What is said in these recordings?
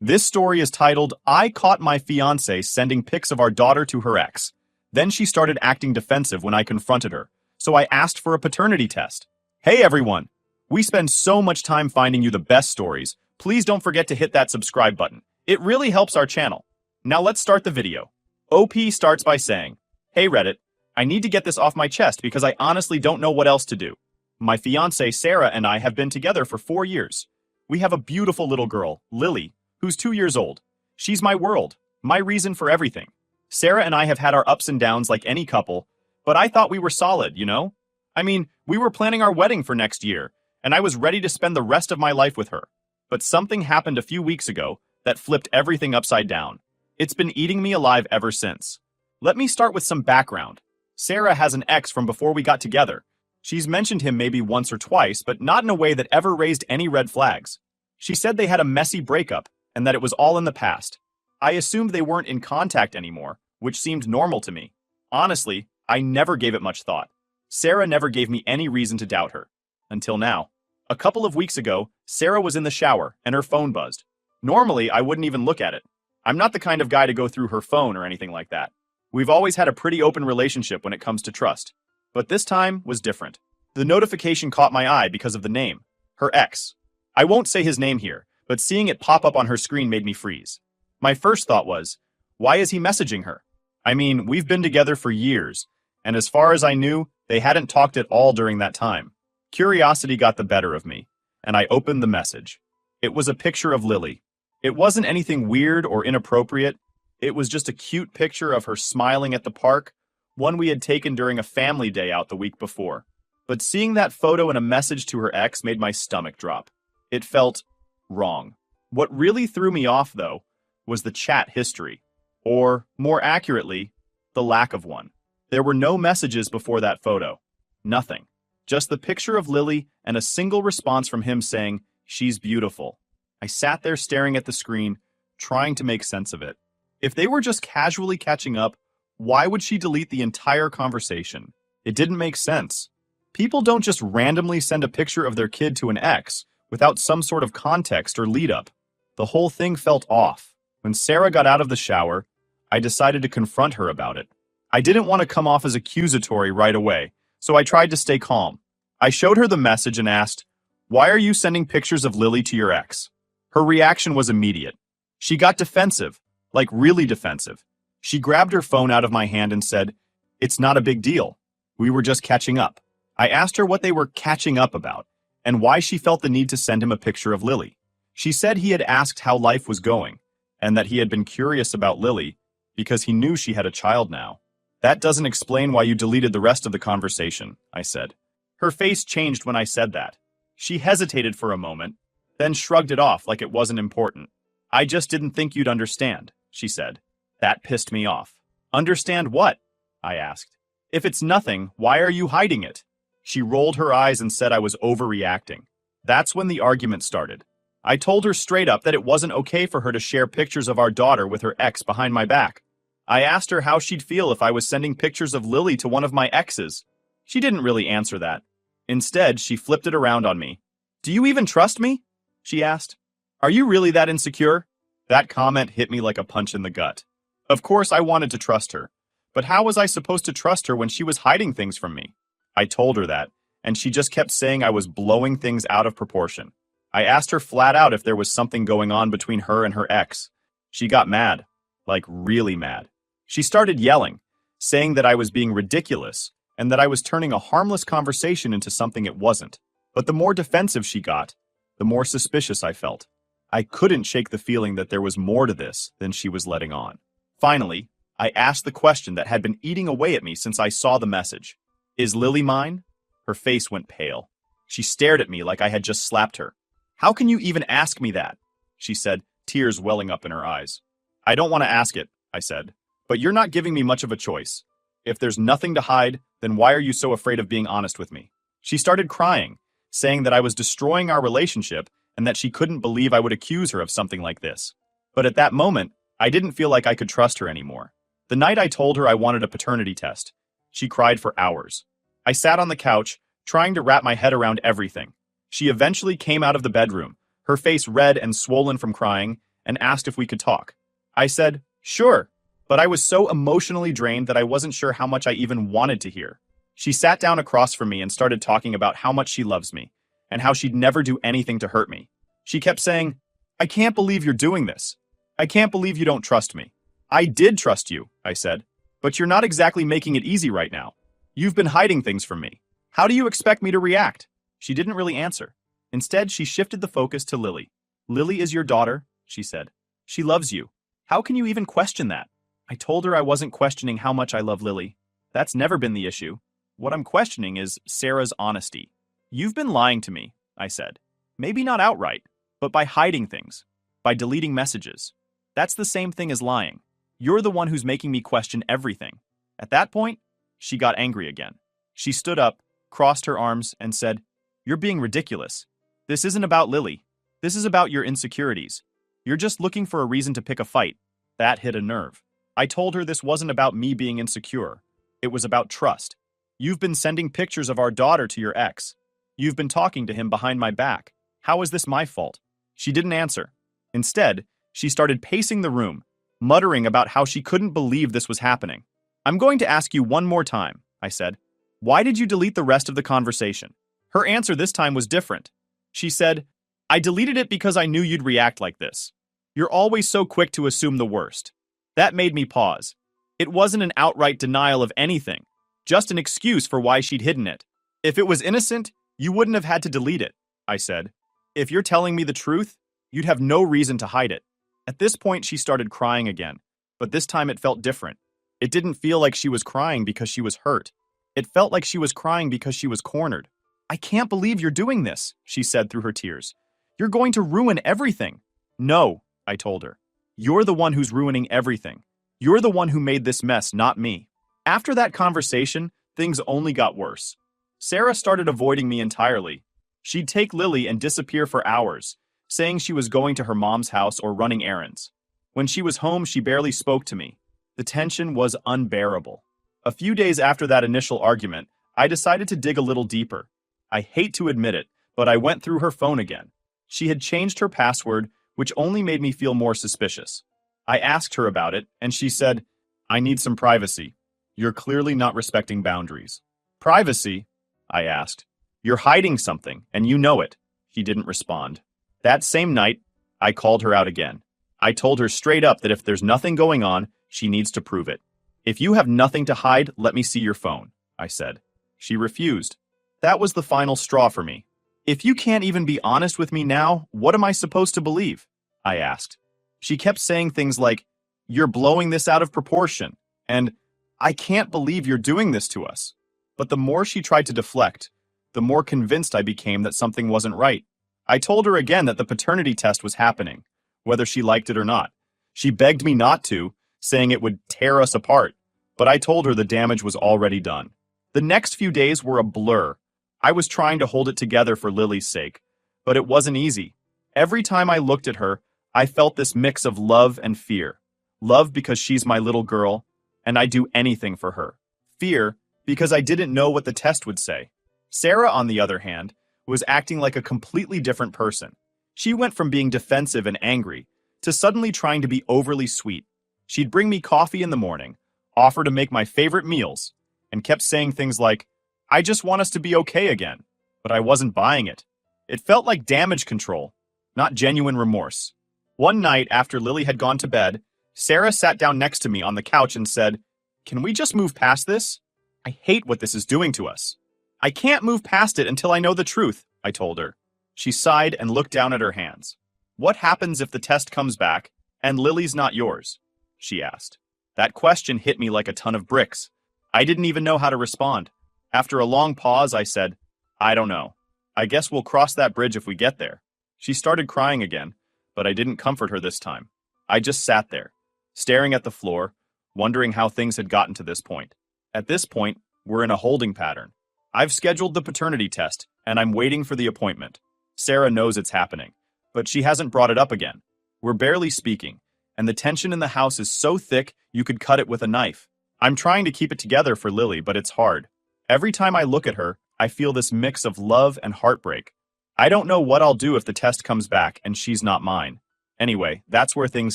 This story is titled, I Caught My Fiancée Sending Pics of Our Daughter to Her Ex. Then she started acting defensive when I confronted her, so I asked for a paternity test. Hey everyone! We spend so much time finding you the best stories. Please don't forget to hit that subscribe button. It really helps our channel. Now let's start the video. OP starts by saying, Hey Reddit, I need to get this off my chest because I honestly don't know what else to do. My fiancée Sarah and I have been together for 4 years. We have a beautiful little girl, Lily, who's 2 years old. She's my world, my reason for everything. Sarah and I have had our ups and downs like any couple, but I thought we were solid, you know? I mean, we were planning our wedding for next year, and I was ready to spend the rest of my life with her. But something happened a few weeks ago that flipped everything upside down. It's been eating me alive ever since. Let me start with some background. Sarah has an ex from before we got together. She's mentioned him maybe once or twice, but not in a way that ever raised any red flags. She said they had a messy breakup, and that it was all in the past. I assumed they weren't in contact anymore, which seemed normal to me. Honestly, I never gave it much thought. Sarah never gave me any reason to doubt her. Until now. A couple of weeks ago, Sarah was in the shower, and her phone buzzed. Normally, I wouldn't even look at it. I'm not the kind of guy to go through her phone or anything like that. We've always had a pretty open relationship when it comes to trust. But this time was different. The notification caught my eye because of the name. Her ex. I won't say his name here, but seeing it pop up on her screen made me freeze. My first thought was, why is he messaging her? I mean, we've been together for years, and as far as I knew, they hadn't talked at all during that time. Curiosity got the better of me, and I opened the message. It was a picture of Lily. It wasn't anything weird or inappropriate. It was just a cute picture of her smiling at the park, one we had taken during a family day out the week before. But seeing that photo and a message to her ex made my stomach drop. It felt wrong. What really threw me off, though, was the chat history. Or, more accurately, the lack of one. There were no messages before that photo. Nothing. Just the picture of Lily and a single response from him saying, she's beautiful. I sat there staring at the screen, trying to make sense of it. If they were just casually catching up, why would she delete the entire conversation? It didn't make sense. People don't just randomly send a picture of their kid to an ex without some sort of context or lead-up. The whole thing felt off. When Sarah got out of the shower, I decided to confront her about it. I didn't want to come off as accusatory right away, so I tried to stay calm. I showed her the message and asked, why are you sending pictures of Lily to your ex? Her reaction was immediate. She got defensive, like really defensive. She grabbed her phone out of my hand and said, it's not a big deal. We were just catching up. I asked her what they were catching up about, and why she felt the need to send him a picture of Lily. She said he had asked how life was going, and that he had been curious about Lily because he knew she had a child now. That doesn't explain why you deleted the rest of the conversation, I said. Her face changed when I said that. She hesitated for a moment, then shrugged it off like it wasn't important. I just didn't think you'd understand, she said. That pissed me off. Understand what? I asked. If it's nothing, why are you hiding it? She rolled her eyes and said I was overreacting. That's when the argument started. I told her straight up that it wasn't okay for her to share pictures of our daughter with her ex behind my back. I asked her how she'd feel if I was sending pictures of Lily to one of my exes. She didn't really answer that. Instead, she flipped it around on me. Do you even trust me? She asked. Are you really that insecure? That comment hit me like a punch in the gut. Of course I wanted to trust her, but how was I supposed to trust her when she was hiding things from me? I told her that, and she just kept saying I was blowing things out of proportion. I asked her flat out if there was something going on between her and her ex. She got mad, like really mad. She started yelling, saying that I was being ridiculous and that I was turning a harmless conversation into something it wasn't. But the more defensive she got, the more suspicious I felt. I couldn't shake the feeling that there was more to this than she was letting on. Finally, I asked the question that had been eating away at me since I saw the message. Is Lily mine? Her face went pale. She stared at me like I had just slapped her. How can you even ask me that? She said, tears welling up in her eyes. I don't want to ask it, I said. But you're not giving me much of a choice. If there's nothing to hide, then why are you so afraid of being honest with me? She started crying, saying that I was destroying our relationship and that she couldn't believe I would accuse her of something like this. But at that moment, I didn't feel like I could trust her anymore. The night I told her I wanted a paternity test, she cried for hours. I sat on the couch, trying to wrap my head around everything. She eventually came out of the bedroom, her face red and swollen from crying, and asked if we could talk. I said, sure, but I was so emotionally drained that I wasn't sure how much I even wanted to hear. She sat down across from me and started talking about how much she loves me, and how she'd never do anything to hurt me. She kept saying, I can't believe you're doing this. I can't believe you don't trust me. I did trust you, I said, but you're not exactly making it easy right now. You've been hiding things from me. How do you expect me to react? She didn't really answer. Instead, she shifted the focus to Lily. Lily is your daughter, she said. She loves you. How can you even question that? I told her I wasn't questioning how much I love Lily. That's never been the issue. What I'm questioning is Sarah's honesty. You've been lying to me, I said. Maybe not outright, but by hiding things, by deleting messages. That's the same thing as lying. You're the one who's making me question everything. At that point, she got angry again. She stood up, crossed her arms, and said, You're being ridiculous. This isn't about Lily. This is about your insecurities. You're just looking for a reason to pick a fight. That hit a nerve. I told her this wasn't about me being insecure. It was about trust. You've been sending pictures of our daughter to your ex. You've been talking to him behind my back. How is this my fault? She didn't answer. Instead, she started pacing the room, muttering about how she couldn't believe this was happening. I'm going to ask you one more time, I said. Why did you delete the rest of the conversation? Her answer this time was different. She said, I deleted it because I knew you'd react like this. You're always so quick to assume the worst. That made me pause. It wasn't an outright denial of anything, just an excuse for why she'd hidden it. If it was innocent, you wouldn't have had to delete it, I said. If you're telling me the truth, you'd have no reason to hide it. At this point, she started crying again, but this time it felt different. It didn't feel like she was crying because she was hurt. It felt like she was crying because she was cornered. I can't believe you're doing this, she said through her tears. You're going to ruin everything. No, I told her. You're the one who's ruining everything. You're the one who made this mess, not me. After that conversation, things only got worse. Sarah started avoiding me entirely. She'd take Lily and disappear for hours, saying she was going to her mom's house or running errands. When she was home, she barely spoke to me. The tension was unbearable. A few days after that initial argument, I decided to dig a little deeper. I hate to admit it, but I went through her phone again. She had changed her password, which only made me feel more suspicious. I asked her about it, and she said, I need some privacy. You're clearly not respecting boundaries. Privacy? I asked. You're hiding something, and you know it. She didn't respond. That same night, I called her out again. I told her straight up that if there's nothing going on, she needs to prove it. If you have nothing to hide, let me see your phone, I said. She refused. That was the final straw for me. If you can't even be honest with me now, what am I supposed to believe? I asked. She kept saying things like, You're blowing this out of proportion, and I can't believe you're doing this to us. But the more she tried to deflect, the more convinced I became that something wasn't right. I told her again that the paternity test was happening, whether she liked it or not. She begged me not to, saying it would tear us apart, but I told her the damage was already done. The next few days were a blur. I was trying to hold it together for Lily's sake, but it wasn't easy. Every time I looked at her, I felt this mix of love and fear. Love because she's my little girl, and I'd do anything for her. Fear because I didn't know what the test would say. Sarah, on the other hand, was acting like a completely different person. She went from being defensive and angry to suddenly trying to be overly sweet. She'd bring me coffee in the morning, offer to make my favorite meals, and kept saying things like, I just want us to be okay again. But I wasn't buying it. It felt like damage control, not genuine remorse. One night after Lily had gone to bed, Sarah sat down next to me on the couch and said, Can we just move past this? I hate what this is doing to us. I can't move past it until I know the truth, I told her. She sighed and looked down at her hands. What happens if the test comes back and Lily's not yours? She asked. That question hit me like a ton of bricks. I didn't even know how to respond. After a long pause, I said, I don't know. I guess we'll cross that bridge if we get there. She started crying again, but I didn't comfort her this time. I just sat there, staring at the floor, wondering how things had gotten to this point. At this point, we're in a holding pattern. I've scheduled the paternity test, and I'm waiting for the appointment. Sarah knows it's happening, but she hasn't brought it up again. We're barely speaking, and the tension in the house is so thick you could cut it with a knife. I'm trying to keep it together for Lily, but it's hard. Every time I look at her, I feel this mix of love and heartbreak. I don't know what I'll do if the test comes back and she's not mine. Anyway, that's where things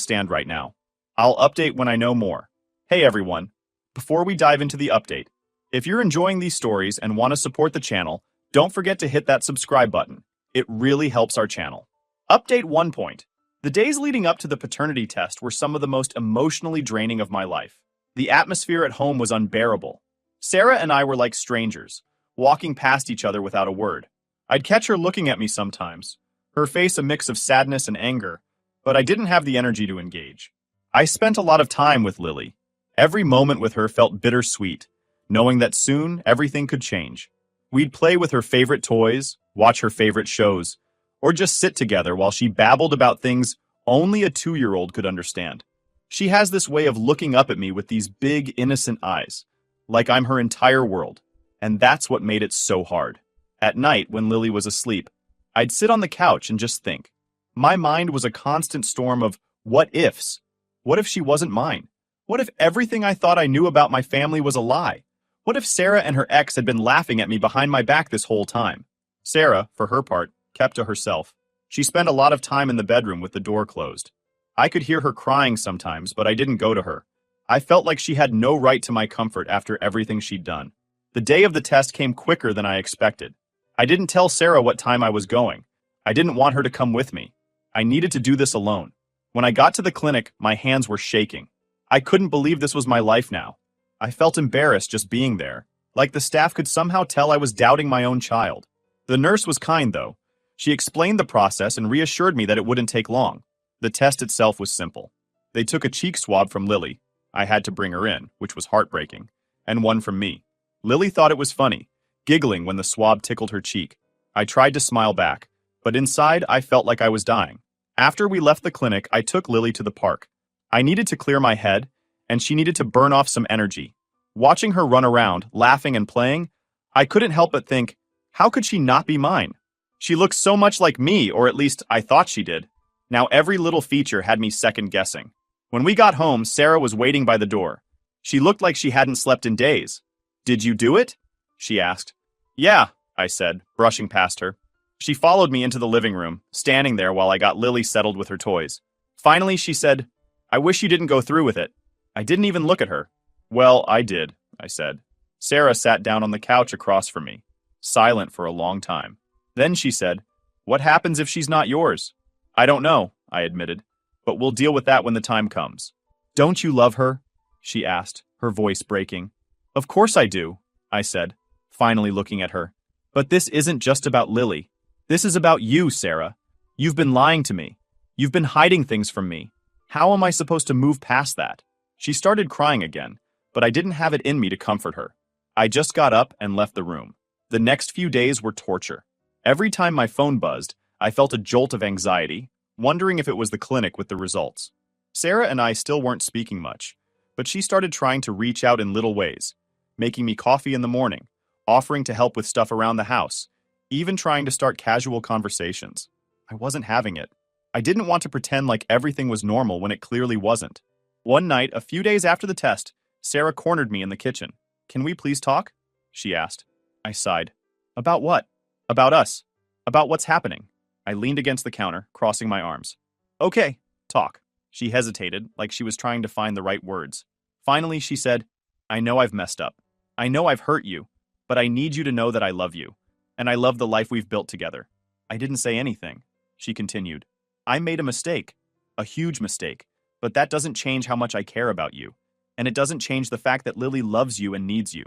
stand right now. I'll update when I know more. Hey everyone. Before we dive into the update, if you're enjoying these stories and want to support the channel, don't forget to hit that subscribe button. It really helps our channel. Update 1 point. The days leading up to the paternity test were some of the most emotionally draining of my life. The atmosphere at home was unbearable. Sarah and I were like strangers, walking past each other without a word. I'd catch her looking at me sometimes, her face a mix of sadness and anger, but I didn't have the energy to engage. I spent a lot of time with Lily. Every moment with her felt bittersweet, knowing that soon everything could change. We'd play with her favorite toys, watch her favorite shows, or just sit together while she babbled about things only a 2-year-old could understand. She has this way of looking up at me with these big, innocent eyes, like I'm her entire world, and that's what made it so hard. At night, when Lily was asleep, I'd sit on the couch and just think. My mind was a constant storm of what-ifs. What if she wasn't mine? What if everything I thought I knew about my family was a lie? What if Sarah and her ex had been laughing at me behind my back this whole time? Sarah, for her part, kept to herself. She spent a lot of time in the bedroom with the door closed. I could hear her crying sometimes, but I didn't go to her. I felt like she had no right to my comfort after everything she'd done. The day of the test came quicker than I expected. I didn't tell Sarah what time I was going. I didn't want her to come with me. I needed to do this alone. When I got to the clinic, my hands were shaking. I couldn't believe this was my life now. I felt embarrassed just being there, like the staff could somehow tell I was doubting my own child. The nurse was kind, though. She explained the process and reassured me that it wouldn't take long. The test itself was simple. They took a cheek swab from Lily. I had to bring her in, which was heartbreaking, and one from me. Lily thought it was funny, giggling when the swab tickled her cheek. I tried to smile back, but inside I felt like I was dying. After we left the clinic, I took Lily to the park. I needed to clear my head, and she needed to burn off some energy. Watching her run around, laughing and playing, I couldn't help but think, how could she not be mine? She looked so much like me, or at least I thought she did. Now every little feature had me second-guessing. When we got home, Sarah was waiting by the door. She looked like she hadn't slept in days. "Did you do it?" she asked. "Yeah," I said, brushing past her. She followed me into the living room, standing there while I got Lily settled with her toys. Finally, she said, "I wish you didn't go through with it." I didn't even look at her. "Well, I did," I said. Sarah sat down on the couch across from me, silent for a long time. Then she said, "What happens if she's not yours?" "I don't know," I admitted, "but we'll deal with that when the time comes." "Don't you love her?" she asked, her voice breaking. "Of course I do," I said, finally looking at her. "But this isn't just about Lily. This is about you, Sarah. You've been lying to me. You've been hiding things from me. How am I supposed to move past that?" She started crying again, but I didn't have it in me to comfort her. I just got up and left the room. The next few days were torture. Every time my phone buzzed, I felt a jolt of anxiety, wondering if it was the clinic with the results. Sarah and I still weren't speaking much, but she started trying to reach out in little ways, making me coffee in the morning, offering to help with stuff around the house, even trying to start casual conversations. I wasn't having it. I didn't want to pretend like everything was normal when it clearly wasn't. One night, a few days after the test, Sarah cornered me in the kitchen. "Can we please talk?" she asked. I sighed. "About what?" "About us. About what's happening." I leaned against the counter, crossing my arms. "Okay, talk." She hesitated, like she was trying to find the right words. Finally, she said, "I know I've messed up. I know I've hurt you, but I need you to know that I love you, and I love the life we've built together." I didn't say anything. She continued. "I made a mistake. A huge mistake. But that doesn't change how much I care about you. And it doesn't change the fact that Lily loves you and needs you."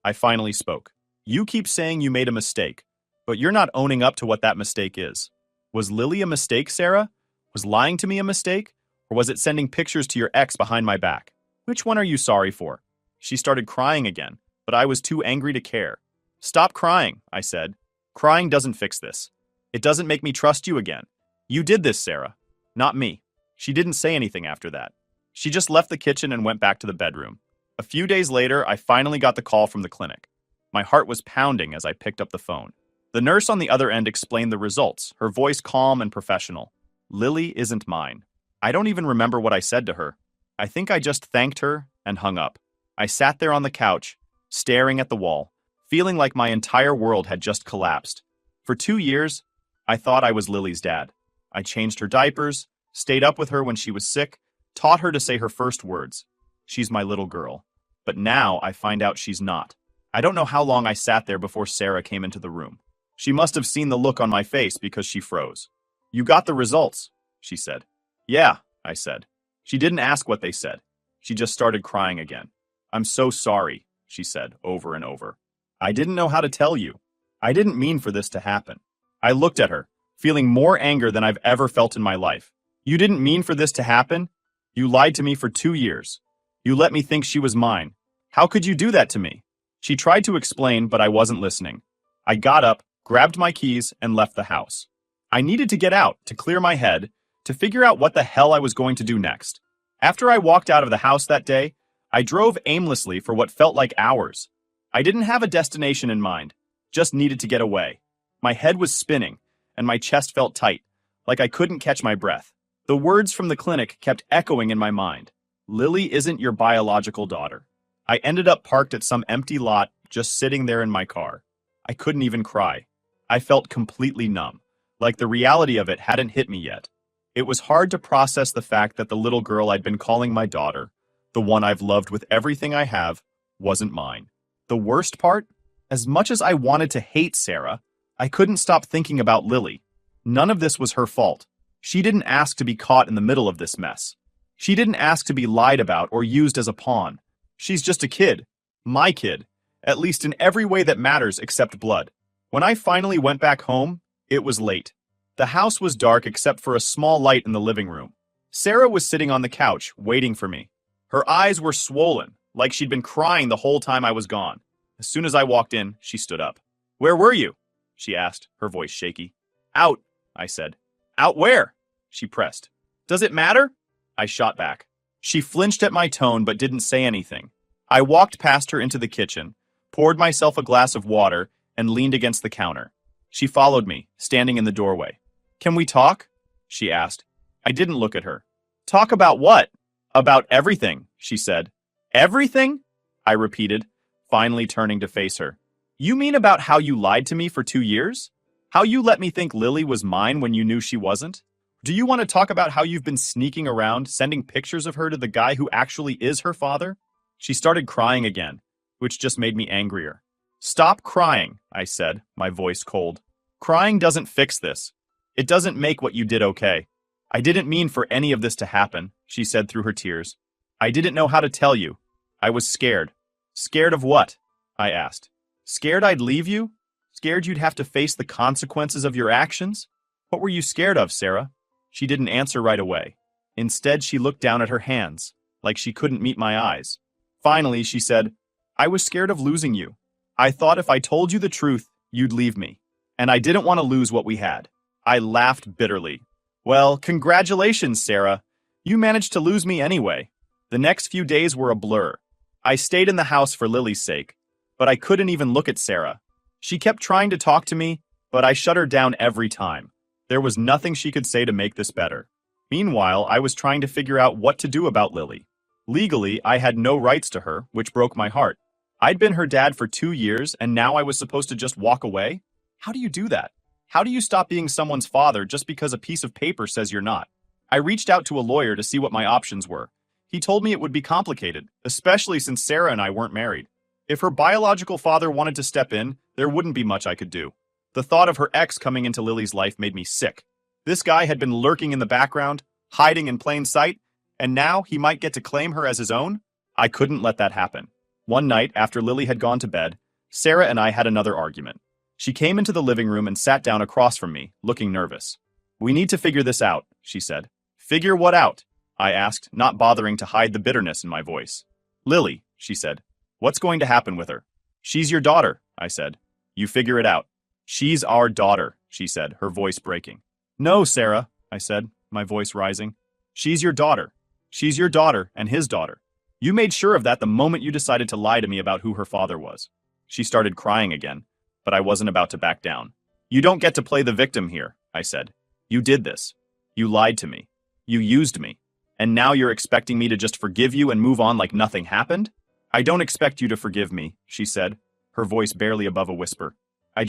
I finally spoke. "You keep saying you made a mistake, but you're not owning up to what that mistake is. Was Lily a mistake, Sarah? Was lying to me a mistake? Or was it sending pictures to your ex behind my back? Which one are you sorry for?" She started crying again, but I was too angry to care. "Stop crying," I said. "Crying doesn't fix this. It doesn't make me trust you again. You did this, Sarah, not me." She didn't say anything after that. She just left the kitchen and went back to the bedroom. A few days later, I finally got the call from the clinic. My heart was pounding as I picked up the phone. The nurse on the other end explained the results, her voice calm and professional. "Lily isn't mine." I don't even remember what I said to her. I think I just thanked her and hung up. I sat there on the couch, staring at the wall, feeling like my entire world had just collapsed. For 2 years, I thought I was Lily's dad. I changed her diapers, Stayed up with her when she was sick, taught her to say her first words. She's my little girl. But now I find out she's not. I don't know how long I sat there before Sarah came into the room. She must have seen the look on my face because she froze. You got the results, she said. Yeah, I said. She didn't ask what they said. She just started crying again. I'm so sorry, she said over and over. I didn't know how to tell you. I didn't mean for this to happen. I looked at her, feeling more anger than I've ever felt in my life. You didn't mean for this to happen? You lied to me for 2 years. You let me think she was mine. How could you do that to me? She tried to explain, but I wasn't listening. I got up, grabbed my keys, and left the house. I needed to get out, to clear my head, to figure out what the hell I was going to do next. After I walked out of the house that day, I drove aimlessly for what felt like hours. I didn't have a destination in mind, just needed to get away. My head was spinning, and my chest felt tight, like I couldn't catch my breath. The words from the clinic kept echoing in my mind. Lily isn't your biological daughter. I ended up parked at some empty lot, just sitting there in my car. I couldn't even cry. I felt completely numb, like the reality of it hadn't hit me yet. It was hard to process the fact that the little girl I'd been calling my daughter, the one I've loved with everything I have, wasn't mine. The worst part? As much as I wanted to hate Sarah, I couldn't stop thinking about Lily. None of this was her fault. She didn't ask to be caught in the middle of this mess. She didn't ask to be lied about or used as a pawn. She's just a kid. My kid. At least in every way that matters except blood. When I finally went back home, it was late. The house was dark except for a small light in the living room. Sarah was sitting on the couch, waiting for me. Her eyes were swollen, like she'd been crying the whole time I was gone. As soon as I walked in, she stood up. Where were you? She asked, her voice shaky. Out, I said. Out where? She pressed. Does it matter? I shot back. She flinched at my tone but didn't say anything. I walked past her into the kitchen, poured myself a glass of water, and leaned against the counter. She followed me, standing in the doorway. Can we talk? She asked. I didn't look at her. Talk about what? About everything, she said. Everything? I repeated, finally turning to face her. You mean about how you lied to me for 2 years? How you let me think Lily was mine when you knew she wasn't? Do you want to talk about how you've been sneaking around, sending pictures of her to the guy who actually is her father? She started crying again, which just made me angrier. Stop crying, I said, my voice cold. Crying doesn't fix this. It doesn't make what you did okay. I didn't mean for any of this to happen, she said through her tears. I didn't know how to tell you. I was scared. Scared of what? I asked. Scared I'd leave you? Scared you'd have to face the consequences of your actions? What were you scared of, Sarah? She didn't answer right away. Instead, she looked down at her hands, like she couldn't meet my eyes. Finally, she said, I was scared of losing you. I thought if I told you the truth, you'd leave me. And I didn't want to lose what we had. I laughed bitterly. Well, congratulations, Sarah. You managed to lose me anyway. The next few days were a blur. I stayed in the house for Lily's sake, but I couldn't even look at Sarah. She kept trying to talk to me, but I shut her down every time. There was nothing she could say to make this better. Meanwhile, I was trying to figure out what to do about Lily. Legally, I had no rights to her, which broke my heart. I'd been her dad for 2 years, and now I was supposed to just walk away? How do you do that? How do you stop being someone's father just because a piece of paper says you're not? I reached out to a lawyer to see what my options were. He told me it would be complicated, especially since Sarah and I weren't married. If her biological father wanted to step in, there wouldn't be much I could do. The thought of her ex coming into Lily's life made me sick. This guy had been lurking in the background, hiding in plain sight, and now he might get to claim her as his own? I couldn't let that happen. One night, after Lily had gone to bed, Sarah and I had another argument. She came into the living room and sat down across from me, looking nervous. We need to figure this out, she said. Figure what out? I asked, not bothering to hide the bitterness in my voice. Lily, she said. What's going to happen with her? She's your daughter, I said. You figure it out. She's our daughter, she said, her voice breaking. No, Sarah, I said, my voice rising. She's your daughter. She's your daughter and his daughter. You made sure of that the moment you decided to lie to me about who her father was. She started crying again, but I wasn't about to back down. You don't get to play the victim here, I said. You did this. You lied to me. You used me. And now you're expecting me to just forgive you and move on like nothing happened? I don't expect you to forgive me, she said, her voice barely above a whisper. I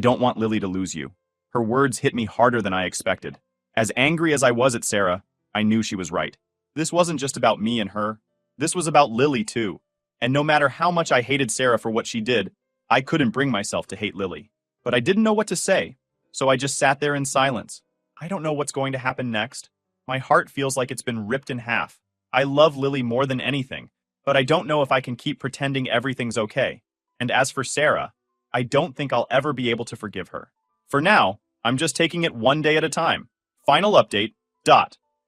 don't want Lily to lose you. Her words hit me harder than I expected. As angry as I was at Sarah, I knew she was right. This wasn't just about me and her. This was about Lily too. And no matter how much I hated Sarah for what she did, I couldn't bring myself to hate Lily. But I didn't know what to say, so I just sat there in silence. I don't know what's going to happen next. My heart feels like it's been ripped in half. I love Lily more than anything, but I don't know if I can keep pretending everything's okay. And as for Sarah, I don't think I'll ever be able to forgive her. For now, I'm just taking it one day at a time. Final update.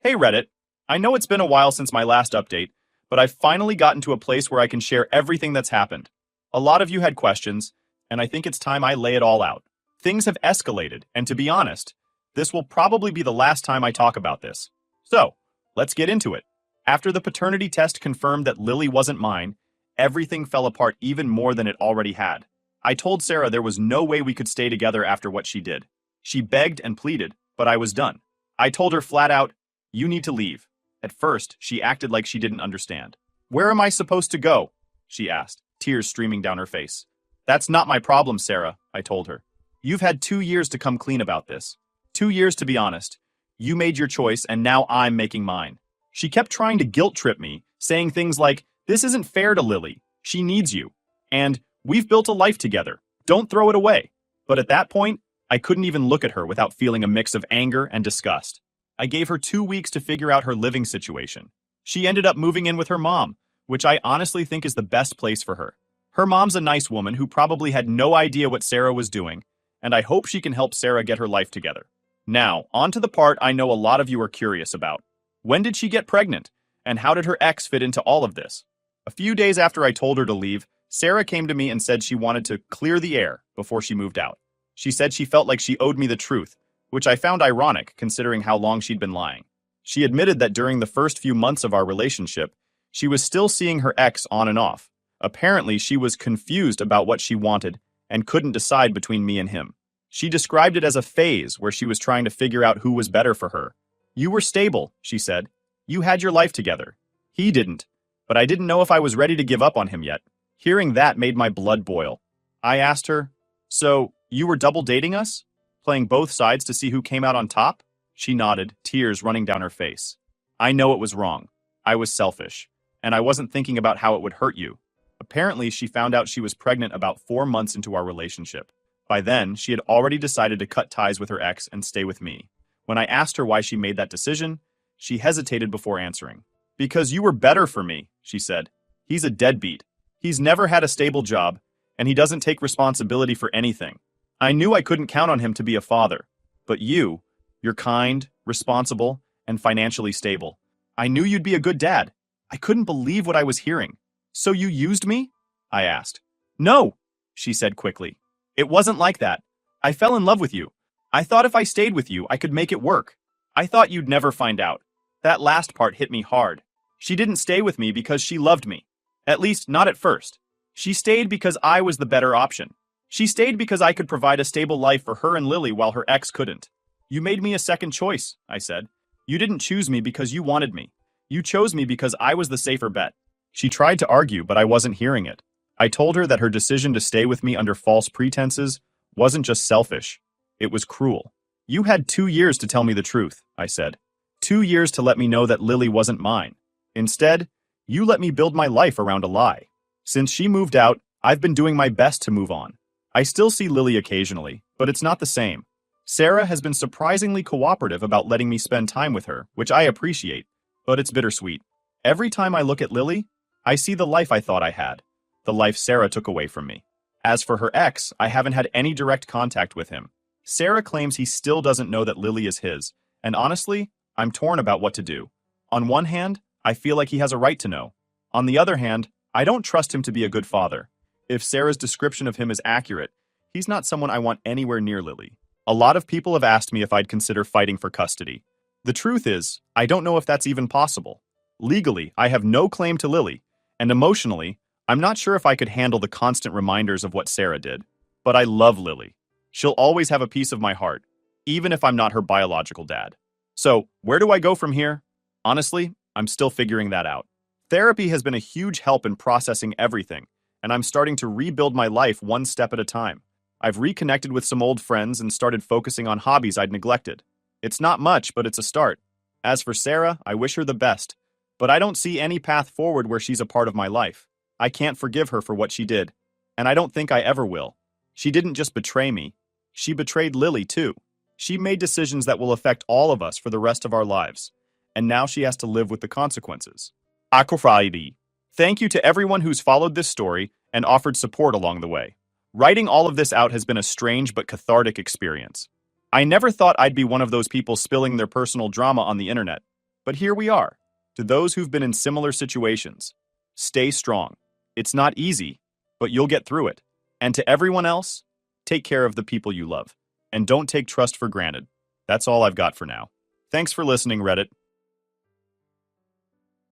Hey Reddit. I know it's been a while since my last update, but I've finally gotten to a place where I can share everything that's happened. A lot of you had questions, and I think it's time I lay it all out. Things have escalated, and to be honest, this will probably be the last time I talk about this. So, let's get into it. After the paternity test confirmed that Lily wasn't mine, everything fell apart even more than it already had. I told Sarah there was no way we could stay together after what she did. She begged and pleaded, but I was done. I told her flat out, "You need to leave." At first, she acted like she didn't understand. "Where am I supposed to go?" she asked, tears streaming down her face. "That's not my problem, Sarah," I told her. "You've had 2 years to come clean about this. 2 years to be honest. You made your choice and now I'm making mine." She kept trying to guilt trip me, saying things like, "This isn't fair to Lily. She needs you." And, "We've built a life together. Don't throw it away." But at that point, I couldn't even look at her without feeling a mix of anger and disgust. I gave her 2 weeks to figure out her living situation. She ended up moving in with her mom, which I honestly think is the best place for her. Her mom's a nice woman who probably had no idea what Sarah was doing, and I hope she can help Sarah get her life together. Now, on to the part I know a lot of you are curious about. When did she get pregnant? And how did her ex fit into all of this? A few days after I told her to leave, Sarah came to me and said she wanted to clear the air before she moved out. She said she felt like she owed me the truth, which I found ironic considering how long she'd been lying. She admitted that during the first few months of our relationship, she was still seeing her ex on and off. Apparently, she was confused about what she wanted and couldn't decide between me and him. She described it as a phase where she was trying to figure out who was better for her. "You were stable," she said. "You had your life together. He didn't. But I didn't know if I was ready to give up on him yet." Hearing that made my blood boil. I asked her, "So, you were double dating us? Playing both sides to see who came out on top?" She nodded, tears running down her face. "I know it was wrong. I was selfish. And I wasn't thinking about how it would hurt you." Apparently, she found out she was pregnant about 4 months into our relationship. By then, she had already decided to cut ties with her ex and stay with me. When I asked her why she made that decision, she hesitated before answering. "Because you were better for me," she said. "He's a deadbeat. He's never had a stable job, and he doesn't take responsibility for anything. I knew I couldn't count on him to be a father. But you're kind, responsible, and financially stable. I knew you'd be a good dad. I couldn't believe what I was hearing." "So you used me?" I asked. "No," she said quickly. "It wasn't like that. I fell in love with you. I thought if I stayed with you, I could make it work. I thought you'd never find out." That last part hit me hard. She didn't stay with me because she loved me. At least, not at first. She stayed because I was the better option. She stayed because I could provide a stable life for her and Lily while her ex couldn't. "You made me a second choice," I said. "You didn't choose me because you wanted me. You chose me because I was the safer bet." She tried to argue, but I wasn't hearing it. I told her that her decision to stay with me under false pretenses wasn't just selfish. It was cruel. "You had 2 years to tell me the truth," I said. 2 years to let me know that Lily wasn't mine. Instead, you let me build my life around a lie. Since she moved out, I've been doing my best to move on. I still see Lily occasionally, but it's not the same. Sarah has been surprisingly cooperative about letting me spend time with her, which I appreciate, but it's bittersweet. Every time I look at Lily, I see the life I thought I had, the life Sarah took away from me. As for her ex, I haven't had any direct contact with him. Sarah claims he still doesn't know that Lily is his, and honestly, I'm torn about what to do. On one hand, I feel like he has a right to know. On the other hand, I don't trust him to be a good father. If Sarah's description of him is accurate, he's not someone I want anywhere near Lily. A lot of people have asked me if I'd consider fighting for custody. The truth is, I don't know if that's even possible. Legally, I have no claim to Lily, and emotionally, I'm not sure if I could handle the constant reminders of what Sarah did. But I love Lily. She'll always have a piece of my heart, even if I'm not her biological dad. So, where do I go from here? Honestly, I'm still figuring that out. Therapy has been a huge help in processing everything, and I'm starting to rebuild my life one step at a time. I've reconnected with some old friends and started focusing on hobbies I'd neglected. It's not much, but it's a start. As for Sarah, I wish her the best. But I don't see any path forward where she's a part of my life. I can't forgive her for what she did. And I don't think I ever will. She didn't just betray me. She betrayed Lily, too. She made decisions that will affect all of us for the rest of our lives. And now she has to live with the consequences. Akufraidi. Thank you to everyone who's followed this story and offered support along the way. Writing all of this out has been a strange but cathartic experience. I never thought I'd be one of those people spilling their personal drama on the internet. But here we are. To those who've been in similar situations, stay strong. It's not easy, but you'll get through it. And to everyone else, take care of the people you love. And don't take trust for granted. That's all I've got for now. Thanks for listening, Reddit.